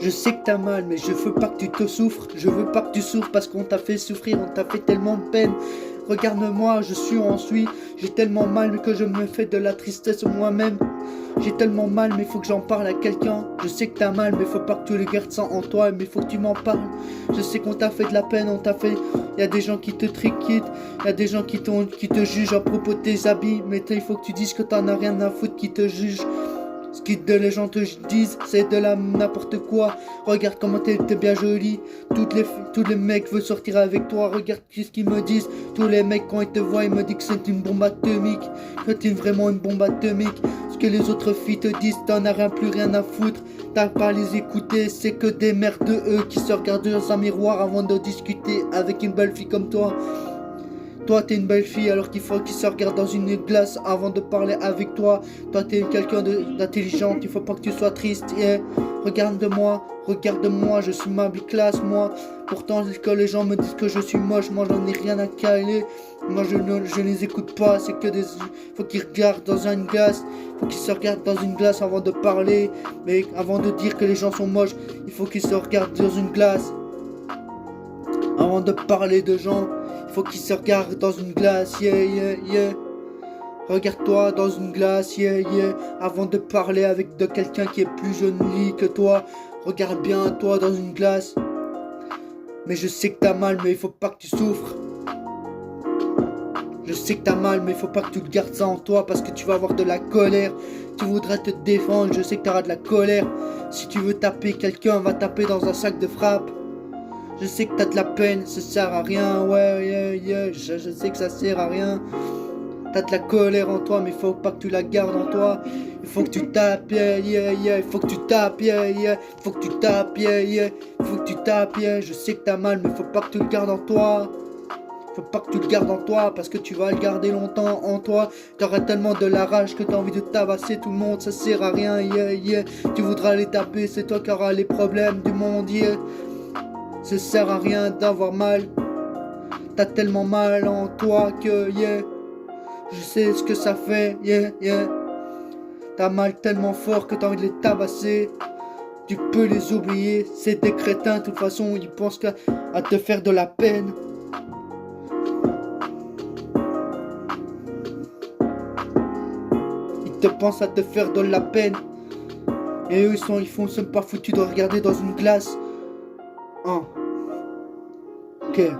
Je sais que t'as mal, mais je veux pas que tu te souffres. Je veux pas que tu souffres parce qu'on t'a fait souffrir, on t'a fait tellement de peine. Regarde-moi, je suis en suis. J'ai tellement mal que je me fais de la tristesse moi-même. J'ai tellement mal, mais faut que j'en parle à quelqu'un. Je sais que t'as mal, mais faut pas que tu le gardes ça en toi, mais faut que tu m'en parles. Je sais qu'on t'a fait de la peine, on t'a fait. Y a des gens qui te triquent, y a des gens qui te jugent à propos de tes habits, mais il faut que tu dises que t'en as rien à foutre qui te jugent. Ce que les gens te disent, c'est de la n'importe quoi. Regarde comment t'es bien jolie. Tous les mecs veulent sortir avec toi. Regarde ce qu'ils me disent. Tous les mecs, quand ils te voient, ils me disent que c'est une bombe atomique. Que t'es vraiment une bombe atomique. Ce que les autres filles te disent, t'en as plus rien à foutre. T'as pas à les écouter, c'est que des merdes eux qui se regardent dans un miroir avant de discuter avec une belle fille comme toi. Toi t'es une belle fille alors qu'il faut qu'il se regarde dans une glace avant de parler avec toi. Toi t'es quelqu'un d'intelligent, il faut pas que tu sois triste. Yeah. Regarde-moi, je suis ma classe moi. Pourtant que les gens me disent que je suis moche, moi j'en ai rien à caler. Moi je les écoute pas, c'est que des... Faut qu'ils regardent dans une glace. Faut qu'ils se regardent dans une glace avant de parler. Mais avant de dire que les gens sont moches, il faut qu'ils se regardent dans une glace. Avant de parler de gens, il faut qu'ils se regardent dans une glace, yeah, yeah, yeah. Regarde-toi dans une glace, yeah, yeah. Avant de parler avec de quelqu'un qui est plus joli que toi, regarde bien toi dans une glace. Mais je sais que t'as mal, mais il faut pas que tu souffres. Je sais que t'as mal, mais il faut pas que tu te gardes ça en toi parce que tu vas avoir de la colère. Tu voudrais te défendre, je sais que t'auras de la colère. Si tu veux taper quelqu'un, va taper dans un sac de frappe. Je sais que t'as de la peine, ça sert à rien, ouais, yeah, yeah. Je sais que ça sert à rien. T'as de la colère en toi, mais faut pas que tu la gardes en toi. Il faut que tu tapes, yeah, yeah, yeah. Il faut que tu tapes, yeah, yeah. Il faut que tu tapes, yeah, yeah. Il faut que tu tapes, yeah. Je sais que t'as mal, mais faut pas que tu le gardes en toi. Faut pas que tu le gardes en toi, parce que tu vas le garder longtemps en toi. T'auras tellement de la rage que t'as envie de tabasser tout le monde, ça sert à rien, yeah, yeah. Tu voudras les taper, c'est toi qui auras les problèmes du monde, yeah. Ça sert à rien d'avoir mal. T'as tellement mal en toi que, yeah. Je sais ce que ça fait, yeah, yeah. T'as mal tellement fort que t'as envie de les tabasser. Tu peux les oublier, c'est des crétins, de toute façon, ils pensent qu'à te faire de la peine. Ils te pensent à te faire de la peine. Et eux, ils sont pas foutus de regarder dans une glace. Hein. Ok.